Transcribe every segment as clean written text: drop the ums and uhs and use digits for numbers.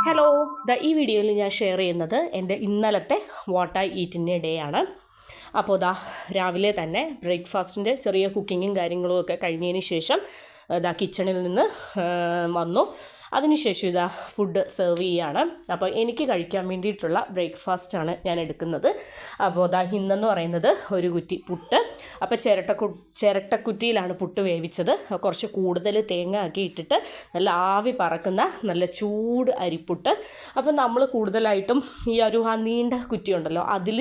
Hello, ഈ വീഡിയോയിൽ ഞാൻ ഷെയർ ചെയ്യുന്നത് എൻ്റെ ഇന്നലത്തെ വാട്ട് ഐ ഈറ്റിൻ്റെ ഡേ ആണ്. അപ്പോൾ രാവിലെ തന്നെ ബ്രേക്ക്ഫാസ്റ്റിൻ്റെ ചെറിയ കുക്കിങ്ങും കാര്യങ്ങളും ഒക്കെ കഴിഞ്ഞതിന് ശേഷം കിച്ചണിൽ നിന്ന് വന്നു. അതിനുശേഷം ഫുഡ് സെർവ് ചെയ്യുകയാണ്. അപ്പോൾ എനിക്ക് കഴിക്കാൻ വേണ്ടിയിട്ടുള്ള ബ്രേക്ക്ഫാസ്റ്റാണ് ഞാൻ എടുക്കുന്നത്. അപ്പോൾ ഇന്നെന്ന് പറയുന്നത് ഒരു കുറ്റി പുട്ട്. അപ്പോൾ ചിരട്ടക്കുറ്റിയിലാണ് പുട്ട് വേവിച്ചത്. കുറച്ച് കൂടുതൽ തേങ്ങ ആക്കി ഇട്ടിട്ട് നല്ല ആവി പറക്കുന്ന നല്ല ചൂട് അരിപ്പുട്ട്. അപ്പോൾ നമ്മൾ കൂടുതലായിട്ടും ആ നീണ്ട കുറ്റി ഉണ്ടല്ലോ, അതിൽ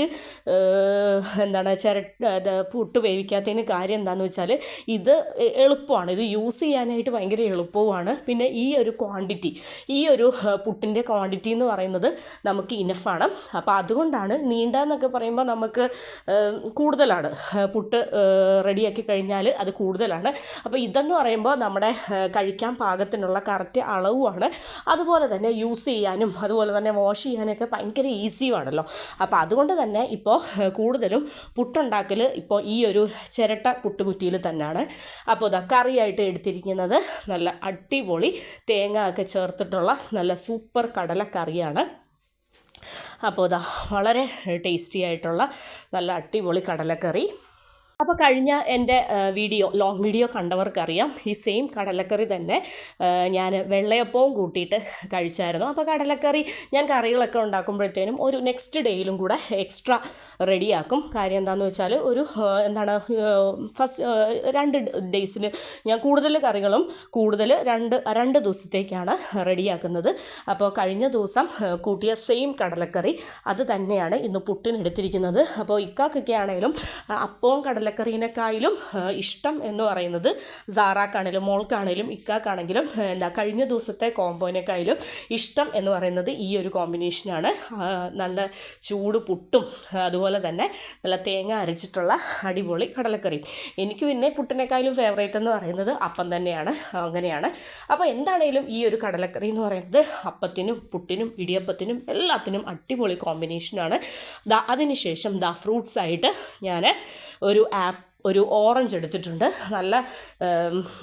പുട്ട് വേവിക്കാത്തതിന് കാര്യം എന്താണെന്ന് വെച്ചാൽ ഇത് എളുപ്പമാണ്, ഇത് യൂസ് ചെയ്യാനായിട്ട് ഭയങ്കര എളുപ്പവുമാണ്. പിന്നെ ഈ ഒരു പുട്ടിൻ്റെ ക്വാണ്ടിറ്റി എന്ന് പറയുന്നത് നമുക്ക് ഇനഫാണ്. അപ്പോൾ അതുകൊണ്ടാണ് നീണ്ടെന്നൊക്കെ പറയുമ്പോൾ നമുക്ക് കൂടുതലാണ്, പുട്ട് റെഡിയാക്കി കഴിഞ്ഞാൽ അത് കൂടുതലാണ്. അപ്പോൾ ഇതെന്ന് പറയുമ്പോൾ നമ്മുടെ കഴിക്കാൻ പാകത്തിനുള്ള കറക്റ്റ് അളവുമാണ്. അതുപോലെ തന്നെ യൂസ് ചെയ്യാനും അതുപോലെ തന്നെ വാഷ് ചെയ്യാനൊക്കെ ഭയങ്കര ഈസിയുമാണല്ലോ. അപ്പോൾ അതുകൊണ്ട് തന്നെ ഇപ്പോൾ കൂടുതലും പുട്ടുണ്ടാക്കൽ ഇപ്പോൾ ഈ ഒരു ചിരട്ട പുട്ടുകുറ്റിയിൽ തന്നെയാണ്. അപ്പോൾ കറിയായിട്ട് എടുത്തിരിക്കുന്നത് നല്ല അടിപൊളി തേങ്ങ ഒക്കെ ചേർത്തിട്ടുള്ള നല്ല സൂപ്പർ കടലക്കറിയാണ്. അപ്പോൾ വളരെ ടേസ്റ്റി ആയിട്ടുള്ള നല്ല അടിപൊളി കടലക്കറി. അപ്പോൾ കഴിഞ്ഞ എൻ്റെ ലോങ് വീഡിയോ കണ്ടവർക്കറിയാം, ഈ സെയിം കടലക്കറി തന്നെ ഞാൻ വെള്ളയപ്പവും കൂട്ടിയിട്ട് കഴിച്ചായിരുന്നു. അപ്പോൾ കടലക്കറി ഞാൻ കറികളൊക്കെ ഉണ്ടാക്കുമ്പോഴത്തേനും ഒരു നെക്സ്റ്റ് ഡേയിലും കൂടെ എക്സ്ട്രാ റെഡിയാക്കും. കാര്യം എന്താണെന്ന് വെച്ചാൽ ഫസ്റ്റ് 2 ഡേയ്സിൽ ഞാൻ കൂടുതൽ കറികളും രണ്ട് ദിവസത്തേക്കാണ് റെഡിയാക്കുന്നത്. അപ്പോൾ കഴിഞ്ഞ ദിവസം കൂട്ടിയ സെയിം കടലക്കറി അത് തന്നെയാണ് ഇന്ന് പുട്ടിനെടുത്തിരിക്കുന്നത്. അപ്പോൾ ഇക്കാക്കൊക്കെ ആണെങ്കിലും അപ്പവും കടലക്കറീനേക്കാളും ഇഷ്ടം എന്ന് പറയുന്നത് സാറാക്കാണെങ്കിലും മോൾക്കാണെങ്കിലും ഇക്കാക്കാണെങ്കിലും കഴിഞ്ഞ ദിവസത്തെ കോമ്പോയിനേക്കാളും ഇഷ്ടം എന്ന് പറയുന്നത് ഈ ഒരു കോമ്പിനേഷനാണ്. നല്ല ചൂട് പുട്ടും അതുപോലെ തന്നെ നല്ല തേങ്ങ അരച്ചിട്ടുള്ള അടിപൊളി കടലക്കറിയും. എനിക്ക് പിന്നെ പുട്ടിനേക്കാളും ഫേവറേറ്റ് എന്ന് പറയുന്നത് അപ്പം തന്നെയാണ്. അങ്ങനെയാണ്. അപ്പോൾ എന്താണേലും ഈ ഒരു കടലക്കറി എന്ന് പറയുന്നത് അപ്പത്തിനും പുട്ടിനും ഇടിയപ്പത്തിനും എല്ലാത്തിനും അടിപൊളി കോമ്പിനേഷനാണ്. അതിനുശേഷം ഫ്രൂട്ട്സായിട്ട് ഞാൻ ഒരു ഓറഞ്ച് എടുത്തിട്ടുണ്ട്.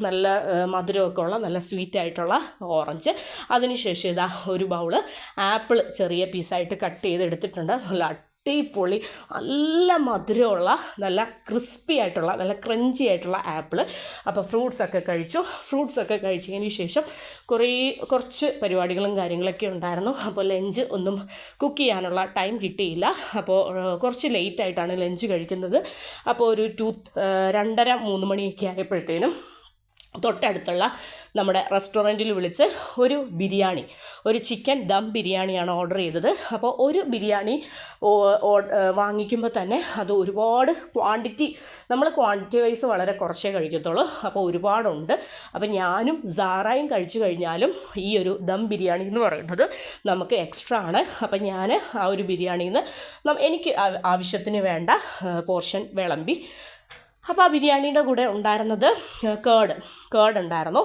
നല്ല മധുരമൊക്കെ ഉള്ള നല്ല സ്വീറ്റായിട്ടുള്ള ഓറഞ്ച്. അതിനുശേഷം ഒരു ബൗള് ആപ്പിൾ ചെറിയ പീസായിട്ട് കട്ട് ചെയ്തെടുത്തിട്ടുണ്ട്. നല്ല അടിപൊളി നല്ല മധുരമുള്ള നല്ല ക്രിസ്പി ആയിട്ടുള്ള നല്ല ക്രഞ്ചി ആയിട്ടുള്ള ആപ്പിൾ. അപ്പോൾ ഫ്രൂട്ട്സൊക്കെ കഴിച്ചതിന് ശേഷം കുറച്ച് പരിപാടികളും കാര്യങ്ങളൊക്കെ ഉണ്ടായിരുന്നു. അപ്പോൾ ലഞ്ച് ഒന്നും കുക്ക് ചെയ്യാനുള്ള ടൈം കിട്ടിയില്ല. അപ്പോൾ കുറച്ച് ലേറ്റായിട്ടാണ് ലഞ്ച് കഴിക്കുന്നത്. അപ്പോൾ ഒരു 2:30-3 മണിയൊക്കെ ആയപ്പോഴത്തേനും തൊട്ടടുത്തുള്ള നമ്മുടെ റെസ്റ്റോറൻറ്റിൽ വിളിച്ച് ഒരു ചിക്കൻ ദം ബിരിയാണിയാണ് ഓർഡർ ചെയ്തത്. അപ്പോൾ ഒരു ബിരിയാണി വാങ്ങിക്കുമ്പോൾ തന്നെ അത് ഒരുപാട് ക്വാണ്ടിറ്റി വൈസ് വളരെ കുറച്ചേ കഴിക്കത്തുള്ളൂ. അപ്പോൾ ഒരുപാടുണ്ട്. അപ്പോൾ ഞാനും സാറായും കഴിച്ചു കഴിഞ്ഞാലും ഈ ഒരു ദം ബിരിയാണി എന്ന് പറയുന്നത് നമുക്ക് എക്സ്ട്രാ ആണ്. അപ്പം ഞാൻ ആ ഒരു ബിരിയാണിയിൽ നിന്ന് എനിക്ക് ആവശ്യത്തിന് വേണ്ട പോർഷൻ വിളമ്പി. അപ്പോൾ ആ ബിരിയാണിയുടെ കൂടെ ഉണ്ടായിരുന്നത് കേർഡ് ഉണ്ടായിരുന്നു,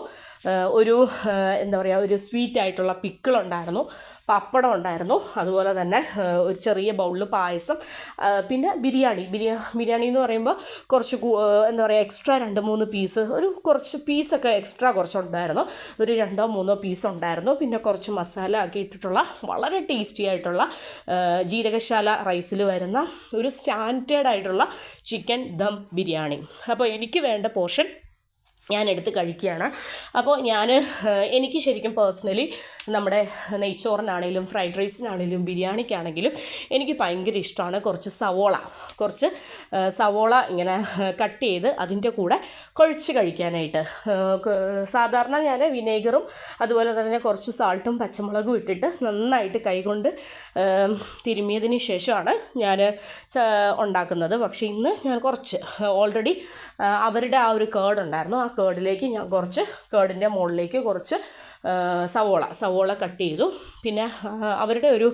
ഒരു സ്വീറ്റായിട്ടുള്ള പിക്കിളുണ്ടായിരുന്നു, പപ്പടം ഉണ്ടായിരുന്നു, അതുപോലെ തന്നെ ഒരു ചെറിയ ബൗളിൽ പായസം, പിന്നെ ബിരിയാണി എന്ന് പറയുമ്പോൾ കുറച്ച് എക്സ്ട്രാ 2-3 പീസ്, കുറച്ച് പീസൊക്കെ എക്സ്ട്രാ കുറച്ചുണ്ടായിരുന്നു, ഒരു 2-3 പീസ് ഉണ്ടായിരുന്നു. പിന്നെ കുറച്ച് മസാല ആക്കി ഇട്ടിട്ടുള്ള വളരെ ടേസ്റ്റി ആയിട്ടുള്ള ജീരകശാല റൈസിൽ വരുന്ന ഒരു സ്റ്റാൻഡേർഡ് ആയിട്ടുള്ള ചിക്കൻ ദം ബിരിയാണി. അപ്പോൾ എനിക്ക് വേണ്ട പോർഷൻ ഞാൻ എടുത്ത് കഴിക്കുകയാണ്. അപ്പോൾ എനിക്ക് ശരിക്കും പേഴ്സണലി നമ്മുടെ നെയ്ച്ചോറിനാണെങ്കിലും ഫ്രൈഡ് റൈസിനാണെങ്കിലും ബിരിയാണിക്കാണെങ്കിലും എനിക്ക് ഭയങ്കര ഇഷ്ടമാണ് കുറച്ച് സവോള ഇങ്ങനെ കട്ട് ചെയ്ത് അതിൻ്റെ കൂടെ കുഴച്ച് കഴിക്കാനായിട്ട്. സാധാരണ ഞാൻ വിനേഗറും അതുപോലെ തന്നെ കുറച്ച് സാൾട്ടും പച്ചമുളകും ഇട്ടിട്ട് നന്നായിട്ട് കൈകൊണ്ട് തിരുമ്മിയതിന് ശേഷമാണ് ഞാൻ ഉണ്ടാക്കുന്നത്. പക്ഷേ ഇന്ന് ഞാൻ കുറച്ച് ഓൾറെഡി അവരുടെ ആ ഒരു കേർഡ് ഉണ്ടായിരുന്നു, ആ കേർഡിലേക്ക് ഞാൻ കേർഡിൻ്റെ മുകളിലേക്ക് കുറച്ച് സവോള കട്ട് ചെയ്തു. പിന്നെ അവരുടെ ഒരു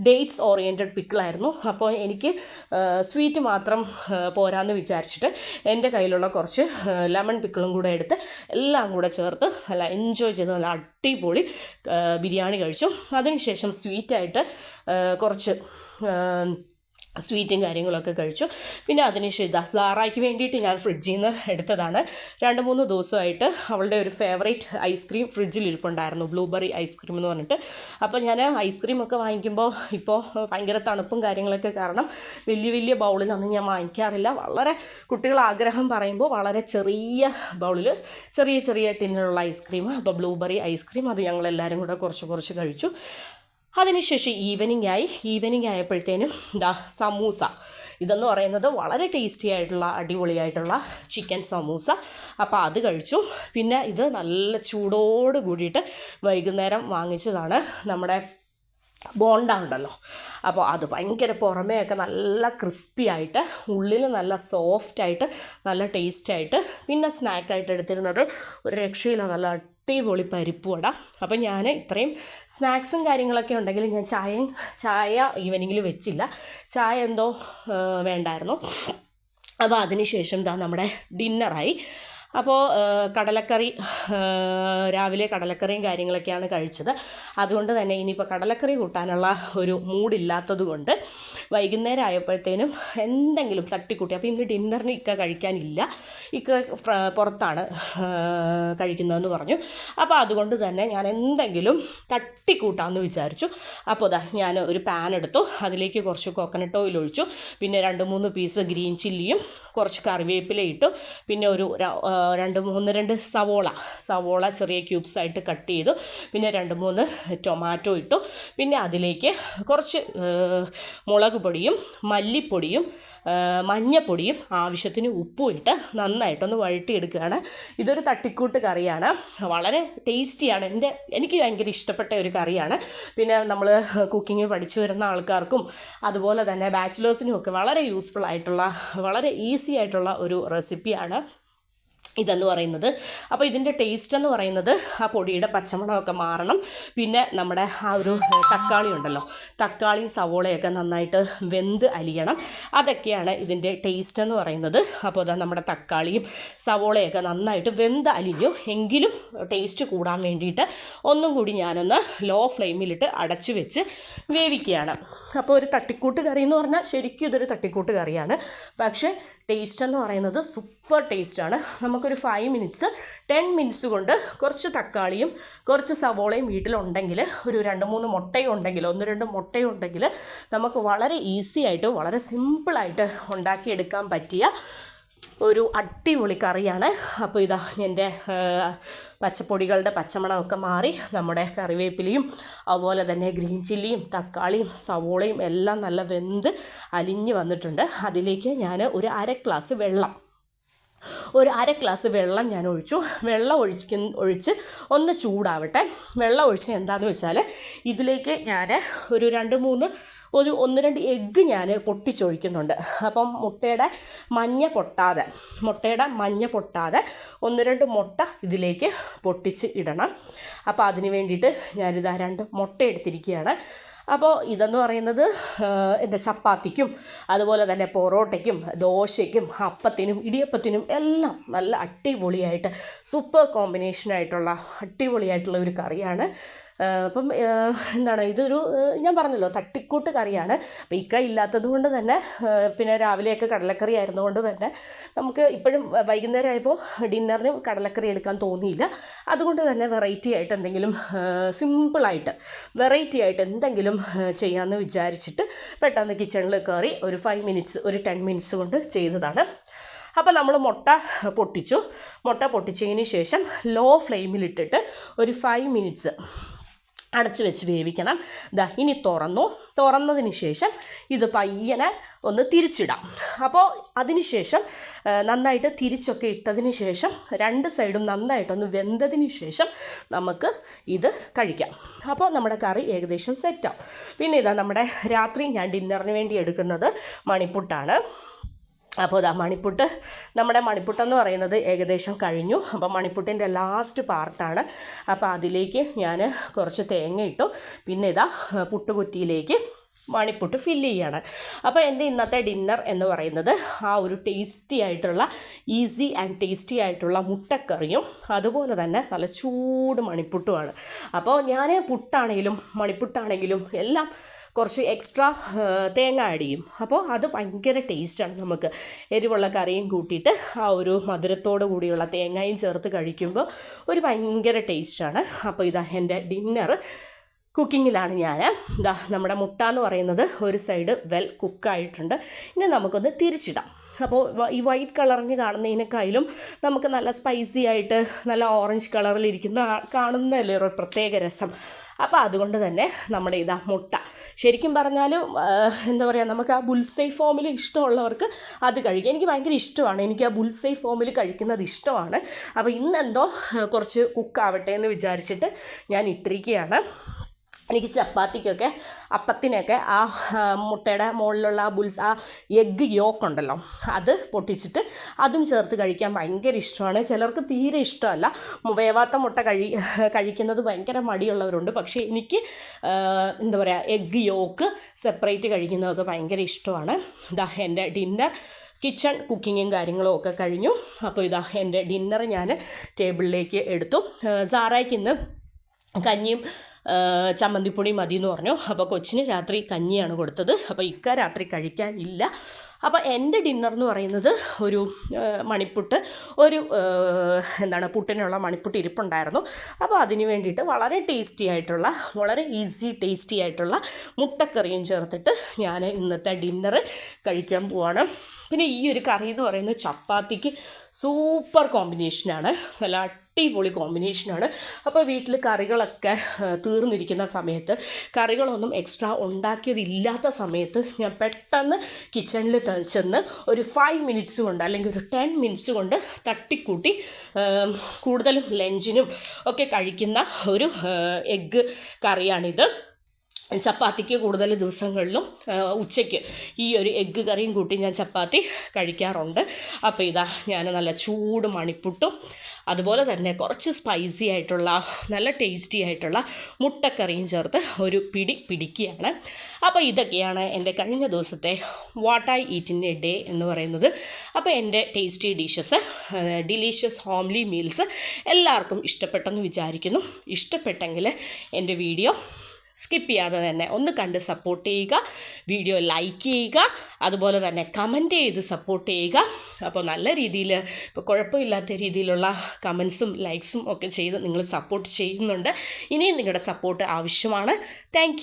ഡേറ്റ്സ് ഓറിയൻറ്റഡ് പിക്കിളായിരുന്നു. അപ്പോൾ എനിക്ക് സ്വീറ്റ് മാത്രം പോരാന്ന് വിചാരിച്ചിട്ട് എൻ്റെ കയ്യിലുള്ള കുറച്ച് ലെമൺ പിക്കിളും കൂടെ എടുത്ത് എല്ലാം കൂടെ ചേർത്ത് നല്ല എൻജോയ് ചെയ്ത് നല്ല അടിപൊളി ബിരിയാണി കഴിച്ചു. അതിനുശേഷം സ്വീറ്റായിട്ട് കുറച്ച് സ്വീറ്റും കാര്യങ്ങളൊക്കെ കഴിച്ചു. പിന്നെ അതിനുശേഷം സാറായ്ക്ക് വേണ്ടിയിട്ട് ഞാൻ ഫ്രിഡ്ജിൽ നിന്ന് എടുത്തതാണ്. 2-3 ദിവസമായിട്ട് അവളുടെ ഒരു ഫേവറേറ്റ് ഐസ്ക്രീം ഫ്രിഡ്ജിലിരിപ്പുണ്ടായിരുന്നു, ബ്ലൂബെറി ഐസ്ക്രീം എന്ന് പറഞ്ഞിട്ട്. അപ്പോൾ ഞാൻ ഐസ്ക്രീമൊക്കെ വാങ്ങിക്കുമ്പോൾ ഇപ്പോൾ ഭയങ്കര തണുപ്പും കാര്യങ്ങളൊക്കെ കാരണം വലിയ വലിയ ബൗളിലൊന്നും ഞാൻ വാങ്ങിക്കാറില്ല. വളരെ കുട്ടികൾ ആഗ്രഹം പറയുമ്പോൾ വളരെ ചെറിയ ബൗളിൽ ചെറിയ ചെറിയ ടിന്നിലുള്ള ഐസ്ക്രീം, അപ്പോൾ ബ്ലൂബെറി ഐസ്ക്രീം അത് ഞങ്ങളെല്ലാവരും കൂടെ കുറച്ച് കഴിച്ചു. അതിനുശേഷം ഈവനിങ് ആയപ്പോഴത്തേനും സമൂസ. ഇതെന്ന് പറയുന്നത് വളരെ ടേസ്റ്റി ആയിട്ടുള്ള അടിപൊളിയായിട്ടുള്ള ചിക്കൻ സമൂസ. അപ്പോൾ അത് കഴിച്ചു. പിന്നെ ഇത് നല്ല ചൂടോട് കൂടിയിട്ട് വൈകുന്നേരം വാങ്ങിച്ചതാണ് നമ്മുടെ ബോണ്ട ഉണ്ടല്ലോ. അപ്പോൾ അത് ഭയങ്കര പുറമേയൊക്കെ നല്ല ക്രിസ്പി ആയിട്ട് ഉള്ളിൽ നല്ല സോഫ്റ്റായിട്ട് നല്ല ടേസ്റ്റായിട്ട്. പിന്നെ സ്നാക്കായിട്ട് എടുത്തിരുന്നത് ഒരു രക്ഷയില്ല, നല്ല അടിപൊളി പരിപ്പ് വട. അപ്പം ഞാൻ ഇത്രയും സ്നാക്സും കാര്യങ്ങളൊക്കെ ഉണ്ടെങ്കിൽ ഞാൻ ചായ ഈവനിങ്ങിൽ വെച്ചില്ല, ചായ എന്തോ വേണ്ടായിരുന്നു. അപ്പോൾ അതിന് ശേഷം നമ്മുടെ ഡിന്നറായി. അപ്പോൾ കടലക്കറി, രാവിലെ കടലക്കറിയും കാര്യങ്ങളൊക്കെയാണ് കഴിച്ചത്. അതുകൊണ്ട് തന്നെ ഇനിയിപ്പോൾ കടലക്കറി കൂട്ടാനുള്ള ഒരു മൂഡില്ലാത്തത് കൊണ്ട് വൈകുന്നേരം ആയപ്പോഴത്തേനും എന്തെങ്കിലും തട്ടിക്കൂട്ടി. അപ്പോൾ ഇന്ന് ഡിന്നറിന് ഇക്ക കഴിക്കാനില്ല, ഇക്ക പുറത്താണ് കഴിക്കുന്നതെന്ന് പറഞ്ഞു. അപ്പോൾ അതുകൊണ്ട് തന്നെ ഞാൻ എന്തെങ്കിലും തട്ടിക്കൂട്ടാമെന്ന് വിചാരിച്ചു. അപ്പോൾ ഞാൻ ഒരു പാൻ എടുത്തു, അതിലേക്ക് കുറച്ച് കോക്കനട്ട് ഓയിൽ ഒഴിച്ചു, പിന്നെ 2-3 പീസ് ഗ്രീൻ ചില്ലിയും കുറച്ച് കറിവേപ്പില ഇട്ടു, പിന്നെ ഒരു 2 സവോള ചെറിയ ക്യൂബ്സായിട്ട് കട്ട് ചെയ്തു, പിന്നെ 2-3 ടൊമാറ്റോ ഇട്ടു, പിന്നെ അതിലേക്ക് കുറച്ച് മുളക് പൊടിയും മല്ലിപ്പൊടിയും മഞ്ഞപ്പൊടിയും ആവശ്യത്തിന് ഉപ്പും ഇട്ട് നന്നായിട്ടൊന്ന് വഴറ്റിയെടുക്കുകയാണ്. ഇതൊരു തട്ടിക്കൂട്ട് കറിയാണ്, വളരെ ടേസ്റ്റിയാണ്, എനിക്ക് ഭയങ്കര ഇഷ്ടപ്പെട്ട ഒരു കറിയാണ്. പിന്നെ നമ്മൾ കുക്കിംഗ് പഠിച്ചു വരുന്ന ആൾക്കാർക്കും അതുപോലെ തന്നെ ബാച്ചിലേഴ്സിനും ഒക്കെ വളരെ യൂസ്ഫുൾ ആയിട്ടുള്ള വളരെ ഈസി ആയിട്ടുള്ള ഒരു റെസിപ്പിയാണ് ഇതെന്ന് പറയുന്നത്. അപ്പോൾ ഇതിൻ്റെ ടേസ്റ്റ് എന്ന് പറയുന്നത് ആ പൊടിയുടെ പച്ചമണമൊക്കെ മാറണം. പിന്നെ നമ്മുടെ ആ ഒരു തക്കാളി ഉണ്ടല്ലോ, തക്കാളിയും സവോളയൊക്കെ നന്നായിട്ട് വെന്ത് അലിയണം. അതൊക്കെയാണ് ഇതിൻ്റെ ടേസ്റ്റ് എന്ന് പറയുന്നത്. അപ്പോൾ നമ്മുടെ തക്കാളിയും സവോളയൊക്കെ നന്നായിട്ട് വെന്ത് അലിഞ്ഞു. എങ്കിലും ടേസ്റ്റ് കൂടാൻ വേണ്ടിയിട്ട് ഒന്നും കൂടി ഞാനൊന്ന് ലോ ഫ്ലെയിമിലിട്ട് അടച്ചു വെച്ച് വേവിക്കുകയാണ്. അപ്പോൾ ഒരു തട്ടിക്കൂട്ട് കറി എന്ന് പറഞ്ഞാൽ ശരിക്കും ഇതൊരു തട്ടിക്കൂട്ട് കറിയാണ്. പക്ഷേ ടേസ്റ്റ് എന്ന് പറയുന്നത് സൂപ്പർ ടേസ്റ്റാണ്. നമുക്കൊരു 5 മിനിറ്റ്സ് 10 മിനിറ്റ്സ് കൊണ്ട് കുറച്ച് തക്കാളിയും കുറച്ച് സവോളയും വീട്ടിലുണ്ടെങ്കിൽ, ഒരു 2-3 മുട്ടയും ഉണ്ടെങ്കിൽ, 1-2 മുട്ടയും ഉണ്ടെങ്കിൽ നമുക്ക് വളരെ ഈസി ആയിട്ട് വളരെ സിമ്പിളായിട്ട് ഉണ്ടാക്കിയെടുക്കാൻ പറ്റിയ ഒരു അടിപൊളി കറിയാണ്. അപ്പോൾ എൻ്റെ പച്ചപ്പൊടികളുടെ പച്ചമണമൊക്കെ മാറി നമ്മുടെ കറിവേപ്പിലയും അതുപോലെ തന്നെ ഗ്രീൻ ചില്ലിയും തക്കാളിയും സവോളയും എല്ലാം നല്ല വെന്ത് അലിഞ്ഞ് വന്നിട്ടുണ്ട്. അതിലേക്ക് ഞാൻ ഒരു 1/2 ഗ്ലാസ് വെള്ളം ഞാൻ ഒഴിച്ചു. വെള്ളം ഒഴിച്ച് ഒന്ന് ചൂടാവട്ടെ. വെള്ളം ഒഴിച്ച് എന്താണെന്ന് വെച്ചാൽ ഇതിലേക്ക് ഞാൻ ഒരു 1-2 എഗ്ഗ് ഞാൻ പൊട്ടിച്ചൊഴിക്കുന്നുണ്ട്. അപ്പം മുട്ടയുടെ മഞ്ഞ പൊട്ടാതെ 1-2 മുട്ട ഇതിലേക്ക് പൊട്ടിച്ച് ഇടണം. അപ്പോൾ അതിന് വേണ്ടിയിട്ട് ഞാനിതാ 2 മുട്ട എടുത്തിരിക്കുകയാണ്. അപ്പോൾ ഇതെന്ന് പറയുന്നത് ചപ്പാത്തിക്കും അതുപോലെ തന്നെ പൊറോട്ടയ്ക്കും ദോശയ്ക്കും അപ്പത്തിനും ഇടിയപ്പത്തിനും എല്ലാം നല്ല അടിപൊളിയായിട്ട് സൂപ്പർ കോമ്പിനേഷനായിട്ടുള്ള അടിപൊളിയായിട്ടുള്ള ഒരു കറിയാണ്. അപ്പം ഇതൊരു ഞാൻ പറഞ്ഞല്ലോ തട്ടിക്കൂട്ട് കറിയാണ്. അപ്പോൾ ഇക്ക ഇല്ലാത്തത് കൊണ്ട് തന്നെ, പിന്നെ രാവിലെയൊക്കെ കടലക്കറി ആയിരുന്നുകൊണ്ട് തന്നെ നമുക്ക് ഇപ്പോഴും വൈകുന്നേരം ആയപ്പോൾ ഡിന്നറിന് കടലക്കറി എടുക്കാൻ തോന്നിയില്ല. അതുകൊണ്ട് തന്നെ വെറൈറ്റി ആയിട്ട് എന്തെങ്കിലും സിമ്പിളായിട്ട് വെറൈറ്റി ആയിട്ട് എന്തെങ്കിലും ചെയ്യാമെന്ന് വിചാരിച്ചിട്ട് പെട്ടെന്ന് കിച്ചണിൽ കയറി ഒരു 5 മിനിറ്റ്സ് ഒരു 10 മിനിറ്റ്സ് കൊണ്ട് ചെയ്തതാണ്. അപ്പോൾ നമ്മൾ മുട്ട പൊട്ടിച്ചതിന് ശേഷം ലോ ഫ്ലെയിമിലിട്ടിട്ട് ഒരു 5 മിനിറ്റ്സ് അടച്ചു വെച്ച് വേവിക്കണം. ഇനി തുറന്നതിന് ശേഷം ഇത് പയ്യനെ ഒന്ന് തിരിച്ചിടാം. അപ്പോൾ അതിന് ശേഷം നന്നായിട്ട് തിരിച്ചൊക്കെ ഇട്ടതിന് ശേഷം 2 സൈഡും നന്നായിട്ടൊന്ന് വെന്തതിന് ശേഷം നമുക്ക് ഇത് കഴിക്കാം. അപ്പോൾ നമ്മുടെ കറി ഏകദേശം സെറ്റാവും. പിന്നെ നമ്മുടെ രാത്രി ഞാൻ ഡിന്നറിന് വേണ്ടി എടുക്കുന്നത് മണിപ്പുട്ടാണ്. അപ്പോൾ നമ്മുടെ മണിപ്പുട്ടെന്ന് പറയുന്നത് ഏകദേശം കഴിഞ്ഞു. അപ്പോൾ മണിപ്പുട്ടിൻ്റെ ലാസ്റ്റ് പാർട്ടാണ്. അപ്പോൾ അതിലേക്ക് ഞാൻ കുറച്ച് തേങ്ങ ഇട്ടു. പിന്നെ പുട്ടുകുറ്റിയിലേക്ക് മണിപ്പുട്ട് ഫില്ല് ചെയ്യാണ്. അപ്പോൾ എൻ്റെ ഇന്നത്തെ ഡിന്നർ എന്ന് പറയുന്നത് ആ ഒരു ടേസ്റ്റി ആയിട്ടുള്ള ഈസി ആൻഡ് ടേസ്റ്റി ആയിട്ടുള്ള മുട്ടക്കറിയും അതുപോലെ തന്നെ നല്ല ചൂട് മണിപ്പുട്ടുമാണ്. അപ്പോൾ ഞാൻ പുട്ടാണെങ്കിലും മണിപ്പുട്ടാണെങ്കിലും എല്ലാം കുറച്ച് എക്സ്ട്രാ തേങ്ങ ആഡ് ചെയ്യും. അപ്പോൾ അത് ഭയങ്കര ടേസ്റ്റാണ്. നമുക്ക് എരിവുള്ള കറിയും കൂട്ടിയിട്ട് ആ ഒരു മധുരത്തോടു കൂടിയുള്ള തേങ്ങയും ചേർത്ത് കഴിക്കുമ്പോൾ ഒരു ഭയങ്കര ടേസ്റ്റാണ്. അപ്പോൾ ഇതാ എൻ്റെ ഡിന്നർ കുക്കിങ്ങിലാണ് ഞാൻ. ഇതാ നമ്മുടെ മുട്ട എന്ന് പറയുന്നത് ഒരു സൈഡ് വെൽ കുക്കായിട്ടുണ്ട്. ഇനി നമുക്കൊന്ന് തിരിച്ചിടാം. അപ്പോൾ ഈ വൈറ്റ് കളറിന് കാണുന്നതിനേക്കാളും നമുക്ക് നല്ല സ്പൈസി ആയിട്ട് നല്ല ഓറഞ്ച് കളറിലിരിക്കുന്ന കാണുന്നതല്ലേ ഒരു പ്രത്യേക രസം. അപ്പോൾ അതുകൊണ്ട് തന്നെ നമ്മുടെ ഇതാ മുട്ട ശരിക്കും പറഞ്ഞാൽ എന്താ പറയുക, നമുക്ക് ആ ബുൾസൈ ഫോമിൽ ഇഷ്ടമുള്ളവർക്ക് അത് കഴിക്കാം. എനിക്ക് ഭയങ്കര ഇഷ്ടമാണ്, എനിക്ക് ആ ബുൾസൈ ഫോമിൽ കഴിക്കുന്നത് ഇഷ്ടമാണ്. അപ്പോൾ ഇന്നെന്തോ കുറച്ച് കുക്കാവട്ടെ എന്ന് വിചാരിച്ചിട്ട് ഞാൻ ഇട്ടിരിക്കുകയാണ്. എനിക്ക് ചപ്പാത്തിക്കൊക്കെ അപ്പത്തിനൊക്കെ ആ മുട്ടയുടെ മുകളിലുള്ള ആ എഗ്ഗ് യോക്ക് ഉണ്ടല്ലോ, അത് പൊട്ടിച്ചിട്ട് അതും ചേർത്ത് കഴിക്കാൻ ഭയങ്കര ഇഷ്ടമാണ്. ചിലർക്ക് തീരെ ഇഷ്ടമല്ല, വേവാത്ത മുട്ട കഴിക്കുന്നത് ഭയങ്കര മടിയുള്ളവരുണ്ട്. പക്ഷേ എനിക്ക് എന്താ പറയുക, എഗ്ഗ് യോക്ക് സെപ്പറേറ്റ് കഴിക്കുന്നതൊക്കെ ഭയങ്കര ഇഷ്ടമാണ്. ഇതാ എൻ്റെ ഡിന്നർ കിച്ചൺ കുക്കിങ്ങും കാര്യങ്ങളും ഒക്കെ കഴിഞ്ഞു. അപ്പോൾ ഇതാ എൻ്റെ ഡിന്നർ ഞാൻ ടേബിളിലേക്ക് എടുത്തു. സാറായ്ക്ക് ഇന്ന് കഞ്ഞിയും ചമ്മന്തിപ്പൊടി മതി എന്ന് പറഞ്ഞു. അപ്പോൾ കൊച്ചിന് രാത്രി കഞ്ഞിയാണ് കൊടുത്തത്. അപ്പോൾ രാത്രി കഴിക്കാനില്ല. അപ്പോൾ എൻ്റെ ഡിന്നർ എന്ന് പറയുന്നത് ഒരു മണിപ്പുട്ട്, ഒരു പുട്ടിനുള്ള മണിപ്പുട്ട് ഇരിപ്പുണ്ടായിരുന്നു. അപ്പോൾ അതിന് വേണ്ടിയിട്ട് വളരെ ടേസ്റ്റി ആയിട്ടുള്ള, വളരെ ഈസി ടേസ്റ്റി ആയിട്ടുള്ള മുട്ടക്കറിയും ചേർത്തിട്ട് ഞാൻ ഇന്നത്തെ ഡിന്നർ കഴിക്കാൻ പോവാണ്. പിന്നെ ഈ ഒരു കറി എന്ന് പറയുന്നത് ചപ്പാത്തിക്ക് സൂപ്പർ കോമ്പിനേഷനാണ്, നല്ല അടിപൊളി കോമ്പിനേഷനാണ്. അപ്പോൾ വീട്ടിൽ കറികളൊക്കെ തീർന്നിരിക്കുന്ന സമയത്ത്, കറികളൊന്നും എക്സ്ട്രാ ഉണ്ടാക്കിയതില്ലാത്ത സമയത്ത് ഞാൻ പെട്ടെന്ന് കിച്ചണിൽ ചെന്ന് ഒരു 5 മിനിറ്റ്സ് കൊണ്ട് അല്ലെങ്കിൽ ഒരു 10 മിനിറ്റ്സ് കൊണ്ട് തട്ടിക്കൂട്ടി കൂടുതലും ലഞ്ചിനും ഒക്കെ കഴിക്കുന്ന ഒരു എഗ്ഗ് കറിയാണിത്. ചപ്പാത്തിക്ക് കൂടുതൽ ദിവസങ്ങളിലും ഉച്ചയ്ക്ക് ഈ ഒരു എഗ്ഗ് കറിയും കൂട്ടി ഞാൻ ചപ്പാത്തി കഴിക്കാറുണ്ട്. അപ്പോൾ ഇതാ ഞാൻ നല്ല ചൂട് മണിപ്പുട്ടും അതുപോലെ തന്നെ കുറച്ച് സ്പൈസി ആയിട്ടുള്ള നല്ല ടേസ്റ്റി ആയിട്ടുള്ള മുട്ടക്കറിയും ചേർത്ത് ഒരു പിടിക്കുകയാണ്. അപ്പോൾ ഇതൊക്കെയാണ് എൻ്റെ കഴിഞ്ഞ ദിവസത്തെ what I eat in A day എന്ന് പറയുന്നത്. അപ്പോൾ എൻ്റെ tasty dishes, delicious homely meals എല്ലാവർക്കും ഇഷ്ടപ്പെട്ടെന്ന് വിചാരിക്കുന്നു. ഇഷ്ടപ്പെട്ടെങ്കിൽ എൻ്റെ വീഡിയോ സ്കിപ്പ് ചെയ്യാതെ തന്നെ ഒന്ന് കണ്ട് സപ്പോർട്ട് ചെയ്യുക, വീഡിയോ ലൈക്ക് ചെയ്യുക, അതുപോലെ തന്നെ കമൻറ്റ് ചെയ്ത് സപ്പോർട്ട് ചെയ്യുക. അപ്പോൾ നല്ല രീതിയിൽ, ഇപ്പോൾ കുഴപ്പമില്ലാത്ത രീതിയിലുള്ള കമൻസും ലൈക്സും ഒക്കെ ചെയ്ത് നിങ്ങൾ സപ്പോർട്ട് ചെയ്യുന്നുണ്ട്. ഇനിയും നിങ്ങളുടെ സപ്പോർട്ട് ആവശ്യമാണ്. Thank you.